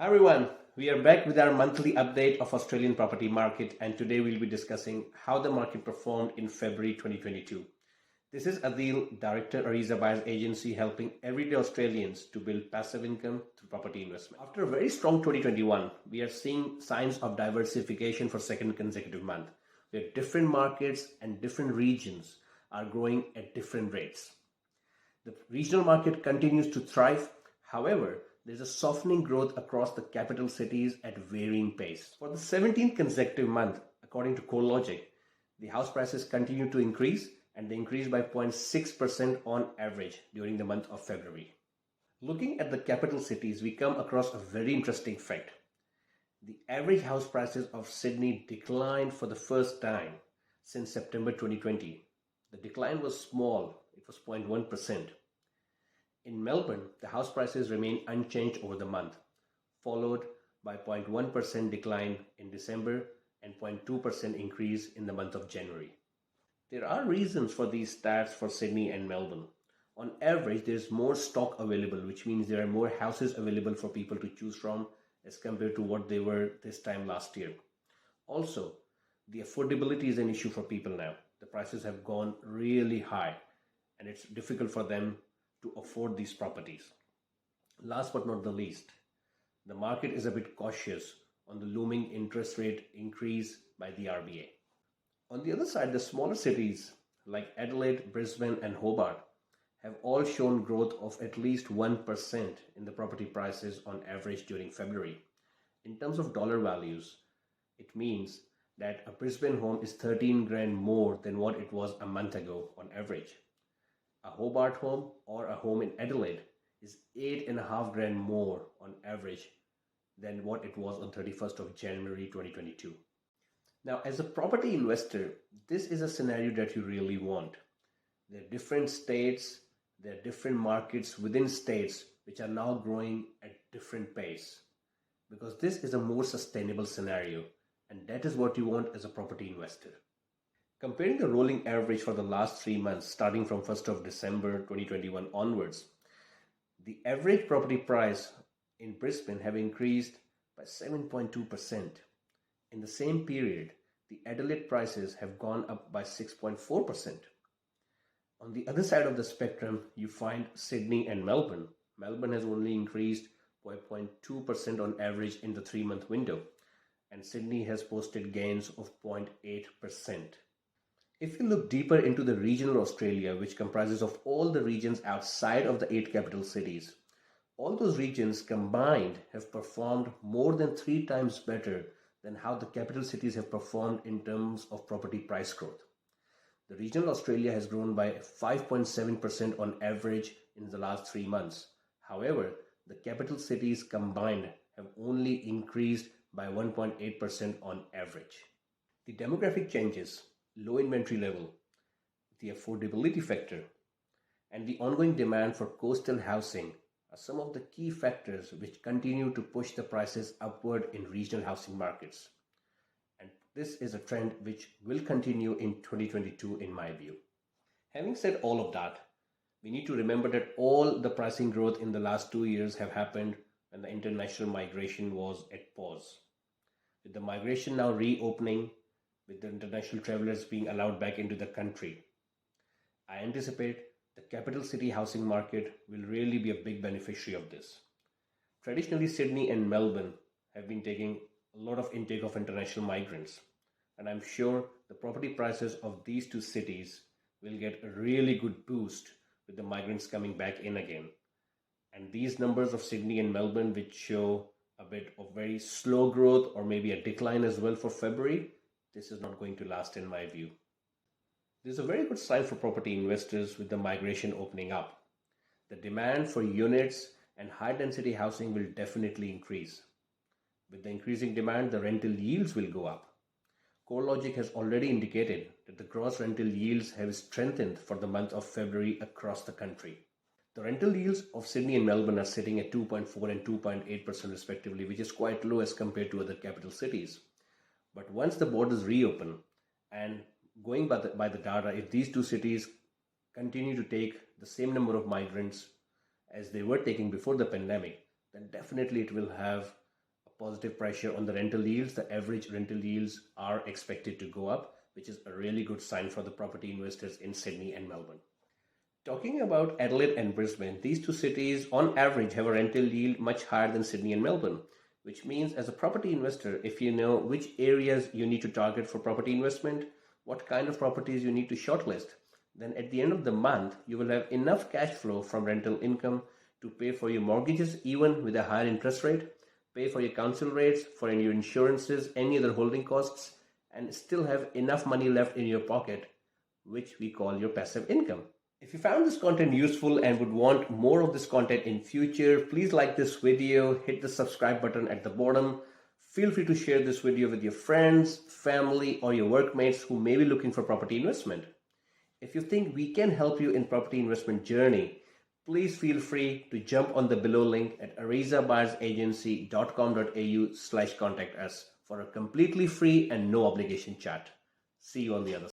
Hi everyone, we are back with our monthly update of Australian property market, and today we'll be discussing how the market performed in February 2022. This is Adil, Director, Ariza Buyers Agency, helping everyday Australians to build passive income through property investment. After a very strong 2021, we are seeing signs of diversification for second consecutive month, where different markets and different regions are growing at different rates. The regional market continues to thrive. However, there's a softening growth across the capital cities at varying pace. For the 17th consecutive month, according to CoreLogic, the house prices continue to increase, and they increased by 0.6% on average during the month of February. Looking at the capital cities, we come across a very interesting fact. The average house prices of Sydney declined for the first time since September 2020. The decline was small, it was 0.1%. In Melbourne, the house prices remain unchanged over the month, followed by 0.1% decline in December and 0.2% increase in the month of January. There are reasons for these stats for Sydney and Melbourne. On average, there is more stock available, which means there are more houses available for people to choose from as compared to what they were this time last year. Also, the affordability is an issue for people now. The prices have gone really high, and it's difficult for them to afford these properties. Last but not the least, the market is a bit cautious on the looming interest rate increase by the RBA. On the other side, the smaller cities like Adelaide, Brisbane, and Hobart have all shown growth of at least 1% in the property prices on average during February. In terms of dollar values, it means that a Brisbane home is 13 grand more than what it was a month ago on average. A Hobart home or a home in Adelaide is 8.5 grand more on average than what it was on 31st of January 2022. Now, as a property investor, this is a scenario that you really want. There are different states, there are different markets within states which are now growing at different pace, because this is a more sustainable scenario, and that is what you want as a property investor. Comparing the rolling average for the last 3 months, starting from 1st of December 2021 onwards, the average property price in Brisbane have increased by 7.2%. In the same period, the Adelaide prices have gone up by 6.4%. On the other side of the spectrum, you find Sydney and Melbourne. Melbourne has only increased by 0.2% on average in the 3-month window, and Sydney has posted gains of 0.8%. If you look deeper into the regional Australia, which comprises of all the regions outside of the 8 capital cities, all those regions combined have performed more than 3 times better than how the capital cities have performed in terms of property price growth. The regional Australia has grown by 5.7% on average in the last 3 months. However, the capital cities combined have only increased by 1.8% on average. The demographic changes, low inventory level, the affordability factor, and the ongoing demand for coastal housing are some of the key factors which continue to push the prices upward in regional housing markets. And this is a trend which will continue in 2022 in my view. Having said all of that, we need to remember that all the pricing growth in the last 2 years have happened when the international migration was at pause. With the migration now reopening, with the international travelers being allowed back into the country, I anticipate the capital city housing market will really be a big beneficiary of this. Traditionally, Sydney and Melbourne have been taking a lot of intake of international migrants, and I'm sure the property prices of these 2 cities will get a really good boost with the migrants coming back in again. And these numbers of Sydney and Melbourne, which show a bit of very slow growth or maybe a decline as well for February, this is not going to last in my view. This is a very good sign for property investors with the migration opening up. The demand for units and high density housing will definitely increase. With the increasing demand, the rental yields will go up. CoreLogic has already indicated that the gross rental yields have strengthened for the month of February across the country. The rental yields of Sydney and Melbourne are sitting at 2.4 and 2.8% respectively, which is quite low as compared to other capital cities. But once the borders reopen, and going by the data, if these 2 cities continue to take the same number of migrants as they were taking before the pandemic, then definitely it will have positive pressure on the rental yields. The average rental yields are expected to go up, which is a really good sign for the property investors in Sydney and Melbourne. Talking about Adelaide and Brisbane, these two cities on average have a rental yield much higher than Sydney and Melbourne, which means as a property investor, if you know which areas you need to target for property investment, what kind of properties you need to shortlist, then at the end of the month, you will have enough cash flow from rental income to pay for your mortgages even with a higher interest rate, pay for your council rates, for your insurances, any other holding costs, and still have enough money left in your pocket, which we call your passive income. If you found this content useful and would want more of this content in future, please like this video, hit the subscribe button at the bottom. Feel free to share this video with your friends, family, or your workmates who may be looking for property investment. If you think we can help you in property investment journey, please feel free to jump on the below link at arizabuyersagency.com.au/contact us for a completely free and no obligation chat. See you on the other side.